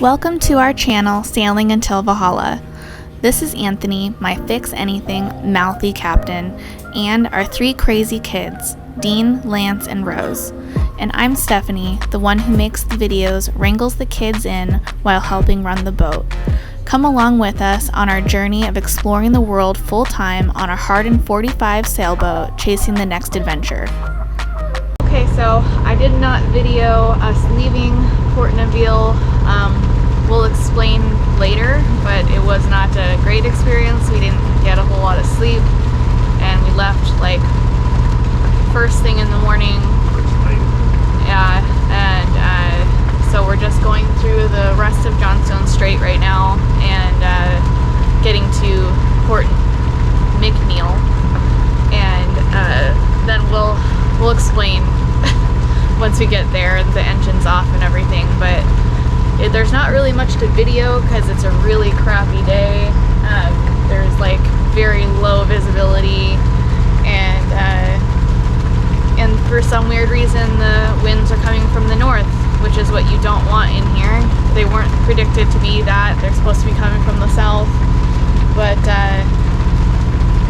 Welcome to our channel, Sailing Until Valhalla. This is Anthony, my fix-anything, mouthy captain, and our three crazy kids, Dean, Lance, and Rose. And I'm Stephanie, the one who makes the videos, wrangles the kids in while helping run the boat. Come along with us on our journey of exploring the world full-time on a Hardin 45 sailboat, chasing the next adventure. Okay, so I did not video us leaving Port Mcneill. We'll explain later, but it was not a great experience. We didn't get a whole lot of sleep, and we left like first thing in the morning. Yeah, and so we're just going through the rest of Johnstone Strait right now and getting to Port Mcneill, and then we'll explain once we get there, the engine's off and everything. But there's not really much to video because it's a really crappy day. There's like very low visibility, and for some weird reason the winds are coming from the north, which is what you don't want in here. They weren't predicted to be that. They're supposed to be coming from the south, but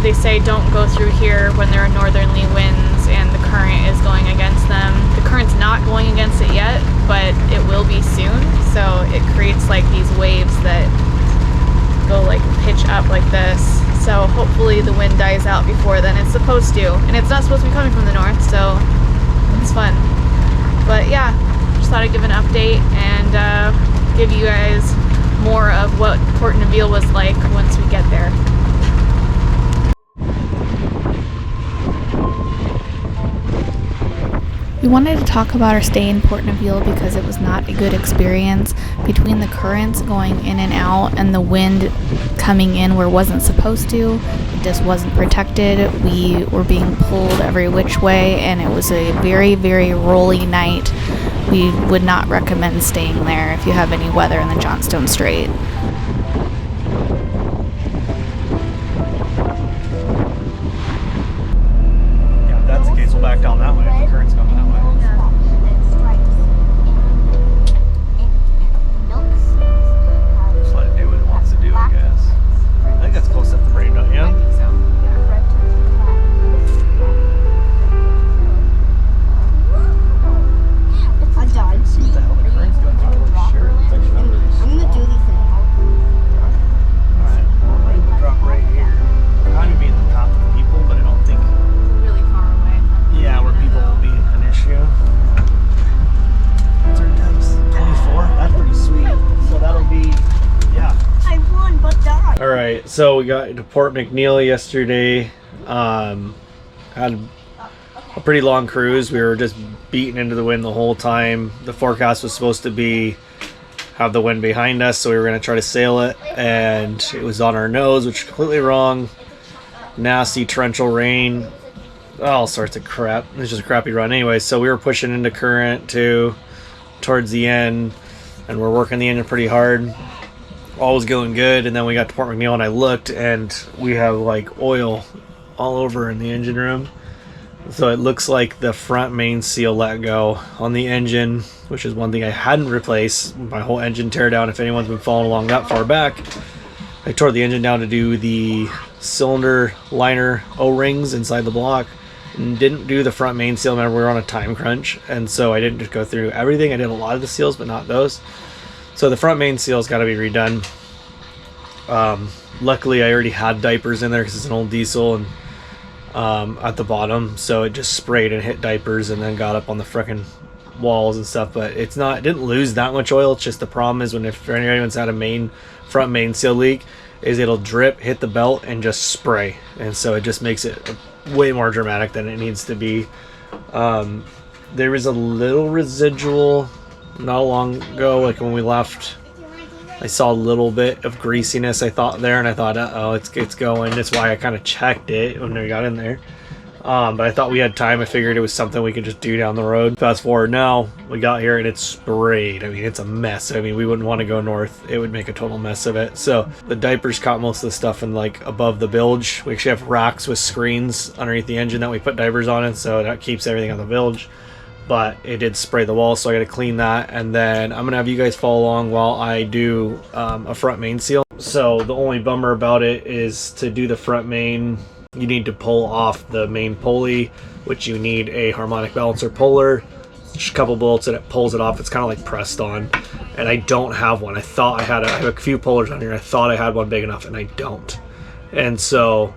they say don't go through here when there are northerly winds and the current is going against them. The current's not going against it yet, but it will be soon. So it creates like these waves that go like pitch up like this. So hopefully the wind dies out before then. It's supposed to, and it's not supposed to be coming from the north, so it's fun. But yeah, just thought I'd give an update and give you guys more of what Port Mcneill was like once we get there. We wanted to talk about our stay in Port Mcneill because it was not a good experience. Between the currents going in and out and the wind coming in where it wasn't supposed to, it just wasn't protected. We were being pulled every which way, and it was a very, very rolly night. We would not recommend staying there if you have any weather in the Johnstone Strait. Yeah, if that's the case, we'll back down that way if the current's coming that way. Just let it do what it wants to do, I guess. I think that's close enough to brain, don't you? I think so. What the hell the current's doing? I'm not really sure. It's actually not really I'm gonna do small. these things. Alright, well, we're going to drop right here. Kind of be in the path of people, but I don't think, Really far away. yeah, where people will be an issue. What's our temps? 24? That's pretty sweet. So that'll be, yeah. I won, but died. All right, so we got to Port Mcneill yesterday. Had a pretty long cruise. We were just beating into the wind the whole time. The forecast was supposed to be have the wind behind us, so we were going to try to sail it, and it was on our nose, which is completely wrong. Nasty torrential rain, all sorts of crap. It was just a crappy run anyway. So we were pushing into current too towards the end, and we're working the engine pretty hard. All was going good, and then we got to Port Mcneill, and I looked, and we have like oil all over in the engine room. So it looks like the front main seal let go on the engine, which is one thing I hadn't replaced. My whole engine tear down, if anyone's been following along that far back, I tore the engine down to do the cylinder liner O-rings inside the block, and didn't do the front main seal. Remember, we were on a time crunch, and so I didn't just go through everything. I did a lot of the seals, but not those. So the front main seal's got to be redone. Luckily, I already had diapers in there because it's an old diesel, and at the bottom, so it just sprayed and hit diapers and then got up on the frickin' walls and stuff. But it didn't lose that much oil. It's just the problem is if anyone's had a front main seal leak, is it'll drip, hit the belt, and just spray, and so it just makes it way more dramatic than it needs to be. There is a little residual not long ago, like when we left. I saw a little bit of greasiness, I thought there, and I thought, uh-oh, it's going. That's why I kind of checked it when we got in there. But I thought we had time. I figured it was something we could just do down the road. Fast forward now, we got here and it's sprayed. I mean, it's a mess. I mean, we wouldn't want to go north. It would make a total mess of it. So the diapers caught most of the stuff in like above the bilge. We actually have racks with screens underneath the engine that we put diapers on it, so that keeps everything on the bilge. but it did spray the wall, so I got to clean that. And then I'm gonna have you guys follow along while I do a front main seal. So the only bummer about it is to do the front main, you need to pull off the main pulley, which you need a harmonic balancer puller. Just a couple bolts and it pulls it off. It's kind of like pressed on, and I don't have one. I thought I had I have a few pullers on here. I thought I had one big enough, and I don't, and so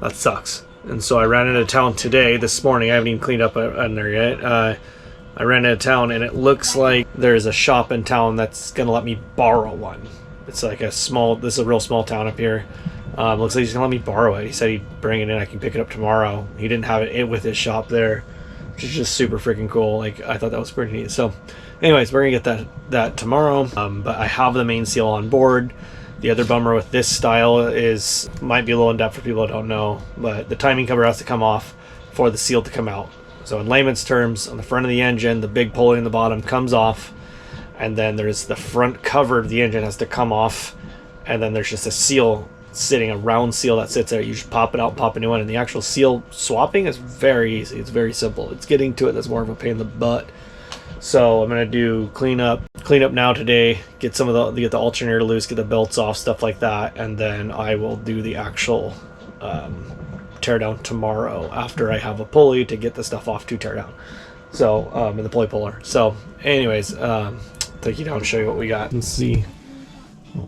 that sucks. And so I ran into town today, this morning. I haven't even cleaned up on there yet. I ran into town, and it looks like there's a shop in town that's gonna let me borrow one. It's like this is a real small town up here. Looks like he's gonna let me borrow it. He said he'd bring it in. I can pick it up tomorrow. He didn't have it with his shop there, which is just super freaking cool. Like, I thought that was pretty neat. So anyways, we're gonna get that tomorrow. But I have the main seal on board. The other bummer with this style is, might be a little in depth for people that don't know, but the timing cover has to come off for the seal to come out. So in layman's terms, on the front of the engine, the big pulley in the bottom comes off, and then there's the front cover of the engine has to come off, and then there's just a seal sitting, a round seal that sits there. You just pop it out, pop a new one, and the actual seal swapping is very easy. It's very simple. It's getting to it that's more of a pain in the butt. So I'm gonna do clean up now today, get the alternator loose, get the belts off, stuff like that, and then I will do the actual tear down tomorrow after I have a pulley to get the stuff off to tear down. So and the pulley puller. So anyways, take you down and show you what we got. Let's see,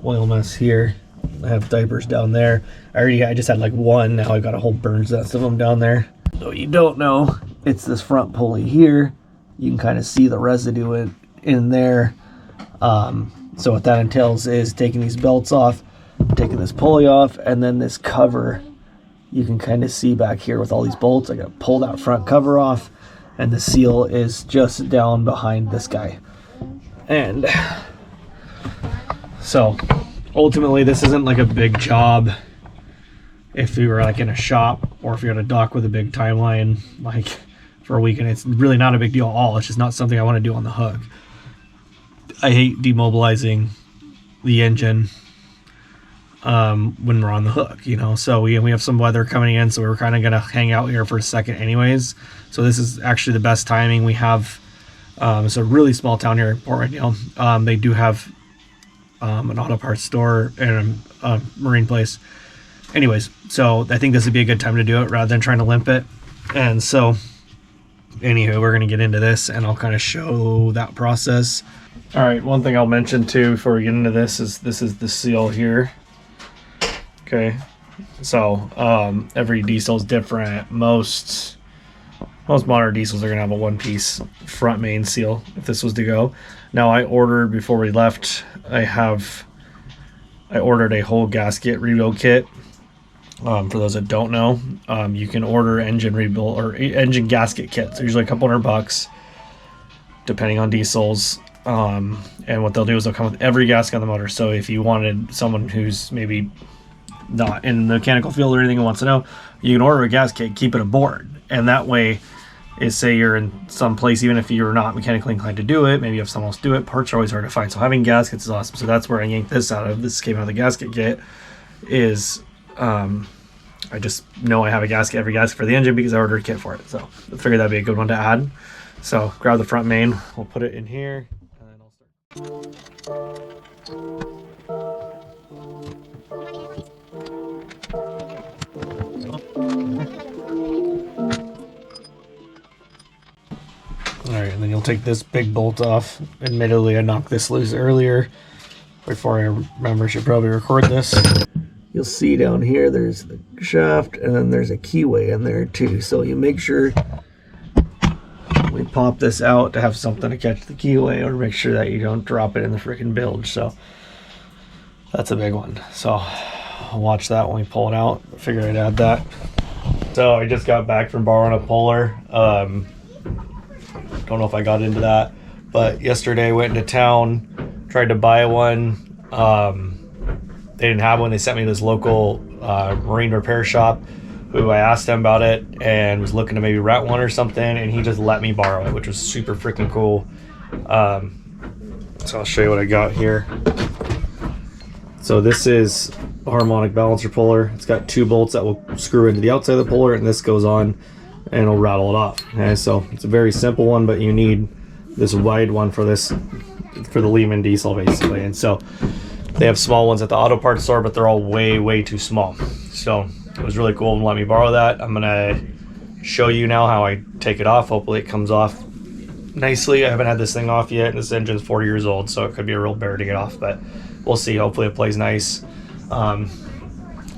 oil mess here. I have diapers down there. I just had like one. Now I got a whole bird's nest of them down there. So you don't know, it's this front pulley here. You can kind of see the residue in there. So what that entails is taking these belts off, taking this pulley off, and then this cover. You can kind of see back here with all these bolts. I got to pull that front cover off, and the seal is just down behind this guy. And so ultimately, this isn't like a big job if we were like in a shop, or if you're at a dock with a big timeline like for a weekend. It's really not a big deal at all. It's just not something I want to do on the hook. I hate demobilizing the engine when we're on the hook, you know. So we have some weather coming in, so we're kind of gonna hang out here for a second anyways. So this is actually the best timing. We have it's a really small town here in Port Mcneill. They do have an auto parts store and a marine place. Anyways, so I think this would be a good time to do it rather than trying to limp it. And so anywho, we're gonna get into this and I'll kind of show that process. All right, one thing I'll mention too before we get into this is the seal here. Okay, so every diesel is different. Most modern diesels are gonna have a one-piece front main seal if this was to go. Now I ordered, before we left, I ordered a whole gasket rebuild kit. For those that don't know, you can order engine rebuild or engine gasket kits. They're usually a couple $100 depending on diesels. And what they'll do is they'll come with every gasket on the motor. So if you wanted someone who's maybe not in the mechanical field or anything and wants to know, you can order a gasket, keep it aboard, and that way, is say you're in some place, even if you're not mechanically inclined to do it, maybe you have someone else do it. Parts are always hard to find, so having gaskets is awesome. So that's where I yanked this out of. This came out of the gasket kit. Is I just know I have every gasket for the engine because I ordered a kit for it. So I figured that'd be a good one to add. So grab the front main, we'll put it in here, and then I'll start. Alright, and then you'll take this big bolt off. Admittedly, I knocked this loose earlier. Before I remember, I should probably record this. You'll see down here there's the shaft, and then there's a keyway in there too. So you make sure we pop this out to have something to catch the keyway, or make sure that you don't drop it in the freaking bilge. So that's a big one. So I'll watch that when we pull it out. I figured I'd add that. So I just got back from borrowing a puller. Don't know if I got into that, but yesterday I went into town, tried to buy one. They didn't have one. They sent me to this local marine repair shop, who I asked him about it and was looking to maybe rent one or something, and he just let me borrow it, which was super freaking cool. So I'll show you what I got here. So this is a harmonic balancer puller. It's got two bolts that will screw into the outside of the puller, and this goes on and it'll rattle it off. Okay, so it's a very simple one, but you need this wide one for the Lehman diesel basically. And so they have small ones at the auto parts store, but they're all way too small. So it was really cool to let me borrow that. I'm gonna show you now how I take it off. Hopefully it comes off nicely. I haven't had this thing off yet, and this engine's 40 years old, so it could be a real bear to get off, but we'll see. Hopefully it plays nice.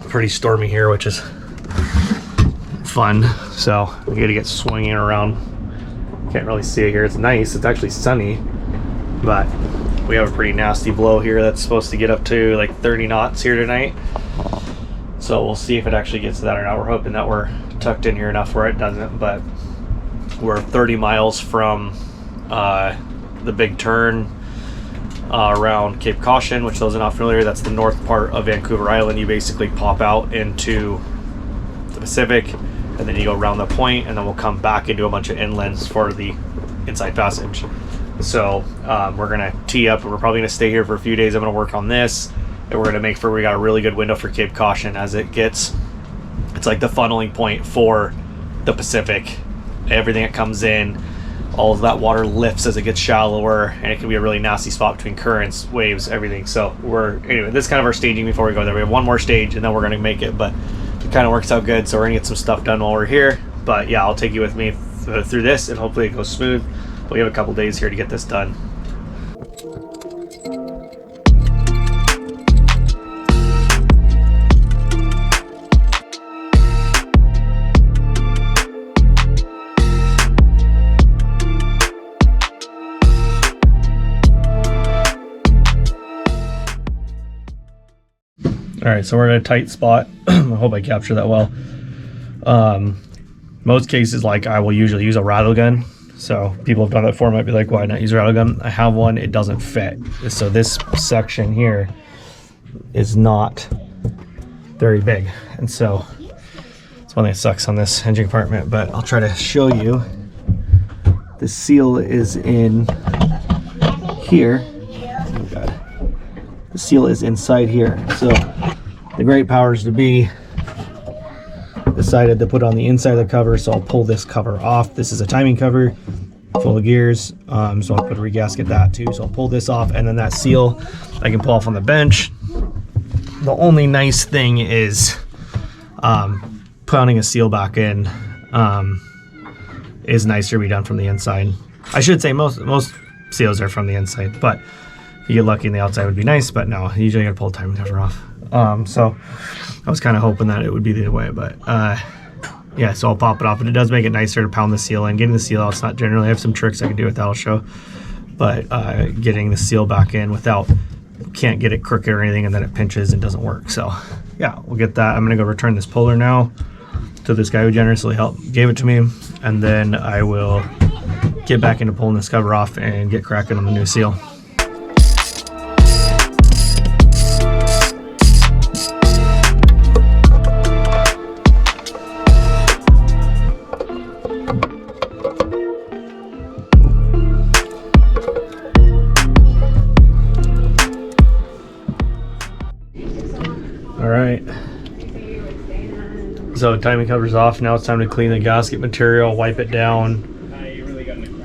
Pretty stormy here, which is fun, so we gotta get swinging around. Can't really see it here. It's nice. It's actually sunny, but we have a pretty nasty blow here that's supposed to get up to like 30 knots here tonight. So we'll see if it actually gets to that or not. We're hoping that we're tucked in here enough where it doesn't, but we're 30 miles from the big turn around Cape Caution, which those are not familiar, that's the north part of Vancouver Island. You basically pop out into the Pacific, and then you go around the point, and then we'll come back into a bunch of inlands for the inside passage. So we're gonna tee up, and we're probably gonna stay here for a few days. I'm gonna work on this, and we're gonna make sure we got a really good window for Cape Caution as it's like the funneling point for the Pacific. Everything that comes in, all of that water lifts as it gets shallower, and it can be a really nasty spot between currents, waves, everything. So anyway, this is kind of our staging before we go there. We have one more stage, and then we're gonna make it, but it kind of works out good. So we're gonna get some stuff done while we're here. But yeah, I'll take you with me through this, and hopefully it goes smooth. But we have a couple days here to get this done. All right, so we're at a tight spot. I hope I capture that well. Most cases, like, I will usually use a rattle gun. So people have done that before, might be like, why not use a rattle gun? I have one, it doesn't fit. So this section here is not very big. And so it's one thing that sucks on this engine compartment, but I'll try to show you. The seal is in here. Oh God. The seal is inside here. So the great powers to be decided to put on the inside of the cover, so I'll pull this cover off. This is a timing cover full of gears, so I'll put a regasket that too. So I'll pull this off, and then that seal I can pull off on the bench. The only nice thing is putting a seal back in is nicer to be done from the inside. I should say most seals are from the inside, but if you get lucky, in the outside would be nice, but no, usually you gotta pull the timing cover off. So I was kind of hoping that it would be the other way, but yeah, so I'll pop it off, but it does make it nicer to pound the seal in. Getting the seal out, it's not generally, I have some tricks I can do with that, I'll show, but getting the seal back in without, can't get it crooked or anything, and then it pinches and doesn't work. So yeah, we'll get that. I'm gonna go return this puller now to this guy who generously gave it to me, and then I will get back into pulling this cover off and get cracking on the new seal. All right, so timing cover's off. Now it's time to clean the gasket material, wipe it down,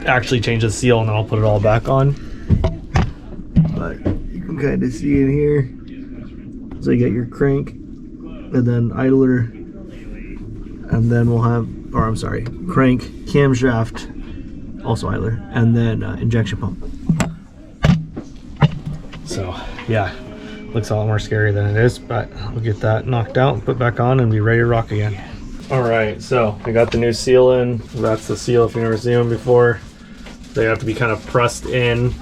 actually change the seal, and then I'll put it all back on. But you can kind of see in here. So you get your crank, and then idler, and then we'll have, or I'm sorry, crank, camshaft, also idler, and then injection pump. So yeah. Looks a lot more scary than it is, but we'll get that knocked out and put back on and be ready to rock again. All right, so I got the new seal in. That's the seal if you've never seen them before. They have to be kind of pressed in.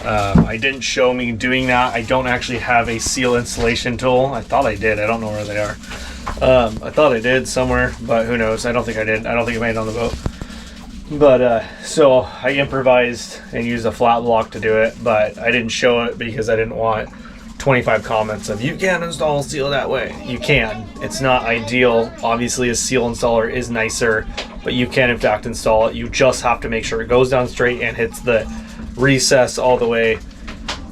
I didn't show me doing that. I don't actually have a seal installation tool. I thought I did. I don't know where they are. I thought I did somewhere, but who knows? I don't think I did. I don't think it made it on the boat. But so I improvised and used a flat block to do it, but I didn't show it because I didn't want 25 comments of, you can't install a seal that way. You can. It's not ideal. Obviously a seal installer is nicer, but you can in fact install it. You just have to make sure it goes down straight and hits the recess all the way.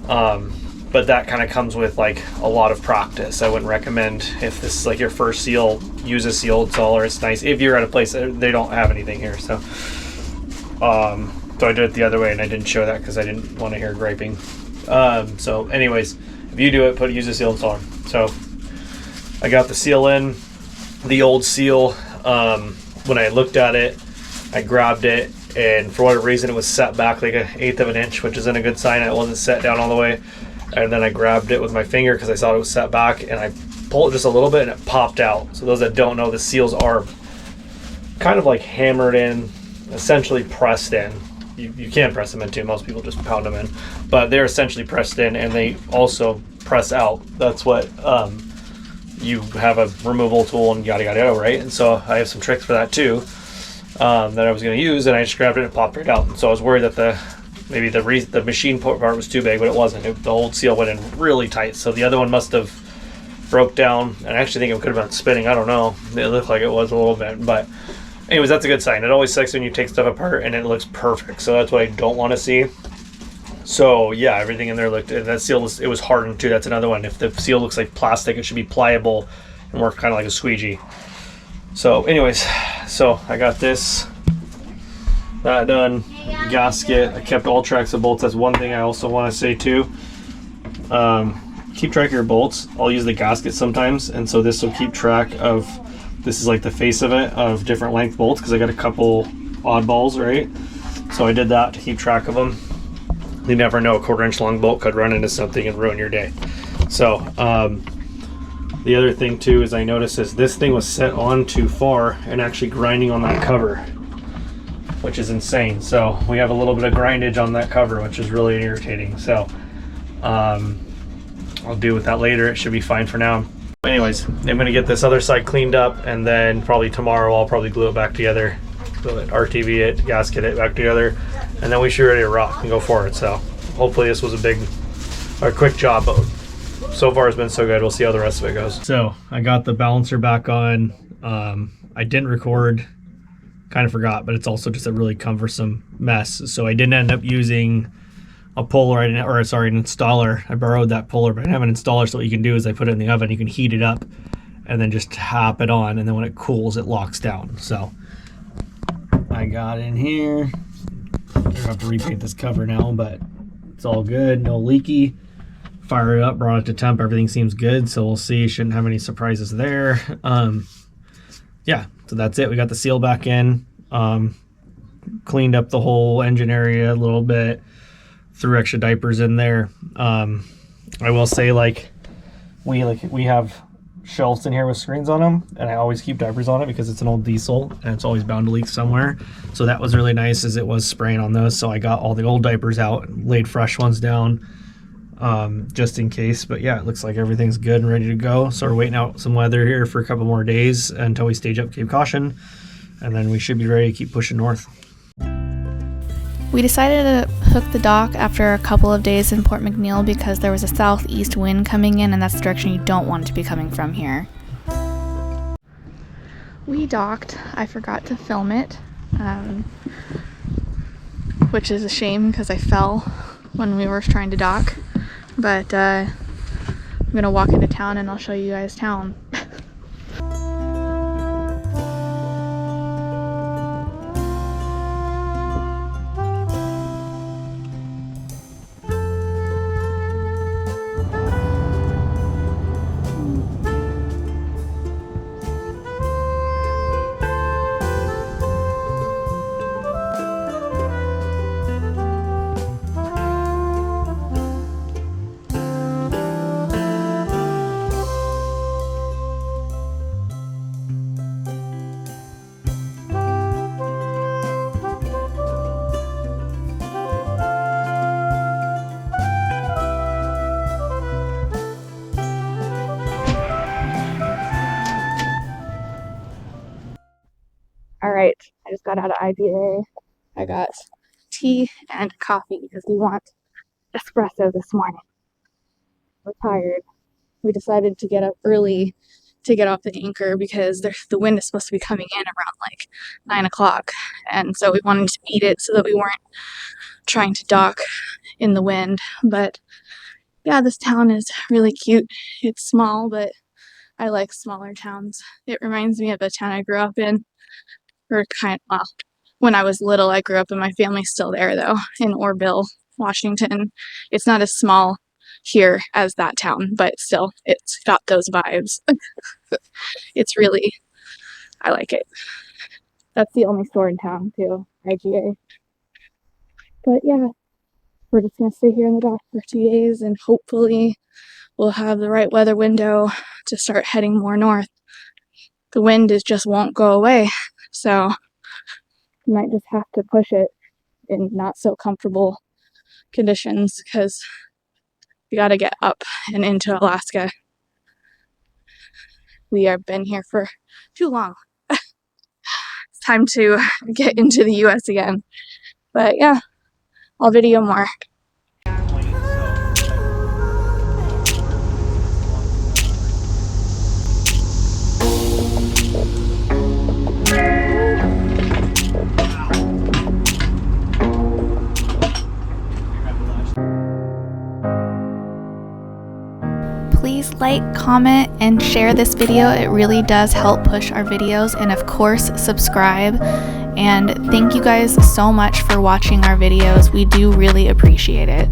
But that kind of comes with like a lot of practice. I wouldn't recommend, if this is like your first seal, use a seal installer. It's nice if you're at a place that they don't have anything here. So so I did it the other way, and I didn't show that because I didn't want to hear griping. So anyways, if you do it, use a seal installer. So I got the seal in, the old seal. When I looked at it, I grabbed it, and for whatever reason, it was set back like 1/8 of an inch, which isn't a good sign. It wasn't set down all the way. And then I grabbed it with my finger because I saw it was set back, and I pulled it just a little bit, and it popped out. So those that don't know, the seals are kind of like hammered in, essentially pressed in. You can press them in too. Most people just pound them in, but they're essentially pressed in, and they also press out. That's what you have a removal tool and yada yada yada, right? And so I have some tricks for that too that I was going to use, and I just grabbed it and popped right out. And so I was worried that the machine part was too big, but it wasn't. The old seal went in really tight, so the other one must have broke down. And I actually think it could have been spinning. I don't know. It looked like it was a little bit, but anyways, that's a good sign. It always sucks when you take stuff apart and it looks perfect. So that's what I don't want to see. So yeah, everything in there looked, and that seal it was hardened too. That's another one. If the seal looks like plastic, it should be pliable and work kind of like a squeegee. So anyways, so I got that done. Gasket. I kept all tracks of bolts. That's one thing I also want to say too. Keep track of your bolts. I'll use the gasket sometimes, and so this will keep track of. This is like the face of it, of different length bolts, because I got a couple oddballs, right? So I did that to keep track of them. You never know, a 1/4 inch long bolt could run into something and ruin your day. So the other thing too is I noticed is this thing was set on too far and actually grinding on that cover, which is insane. So we have a little bit of grindage on that cover, which is really irritating. So I'll deal with that later. It should be fine for now. Anyways, I'm going to get this other side cleaned up, and then probably tomorrow I'll probably glue it back together, RTV it, gasket it back together, and then we should be ready to rock and go forward. So hopefully this was a quick job, but so far it's been so good. We'll see how the rest of it goes. So I got the balancer back on. I didn't record, kind of forgot, but it's also just a really cumbersome mess. So I didn't end up using a puller, an installer. I borrowed that puller, but I didn't have an installer, so what you can do is I put it in the oven, you can heat it up, and then just tap it on, and then when it cools, it locks down. So I got in here. I have to repaint this cover now, but it's all good, no leaky. Fire it up, brought it to temp, everything seems good, so we'll see. Shouldn't have any surprises there. Yeah, so that's it. We got the seal back in, cleaned up the whole engine area a little bit, threw extra diapers in there. I will say, we have shelves in here with screens on them, and I always keep diapers on it because it's an old diesel and it's always bound to leak somewhere. So that was really nice, as it was spraying on those. So I got all the old diapers out and laid fresh ones down, just in case. But yeah, it looks like everything's good and ready to go. So we're waiting out some weather here for a couple more days until we stage up Cape Caution, and then we should be ready to keep pushing north. We decided to hook the dock after a couple of days in Port Mcneill because there was a southeast wind coming in, and that's the direction you don't want it to be coming from here. We docked. I forgot to film it, which is a shame because I fell when we were trying to dock. But I'm gonna walk into town and I'll show you guys town. All right, I just got out of IBA. I got tea and coffee because we want espresso this morning. We're tired. We decided to get up early to get off the anchor because the wind is supposed to be coming in around 9 o'clock. And so we wanted to beat it so that we weren't trying to dock in the wind. But yeah, this town is really cute. It's small, but I like smaller towns. It reminds me of the town I grew up in. Well, when I was little, I grew up and my family's still there though, in Orville, Washington. It's not as small here as that town, but still, it's got those vibes. It's really, I like it. That's the only store in town too, IGA. But yeah, we're just gonna stay here in the dock for 2 days and hopefully we'll have the right weather window to start heading more north. The wind just won't go away, so you might just have to push it in not so comfortable conditions because we got to get up and into Alaska. We have been here for too long. It's time to get into the US again. But yeah, I'll video more. Please like, comment, and share this video. It really does help push our videos, and of course subscribe. And thank you guys so much for watching our videos. We do really appreciate it.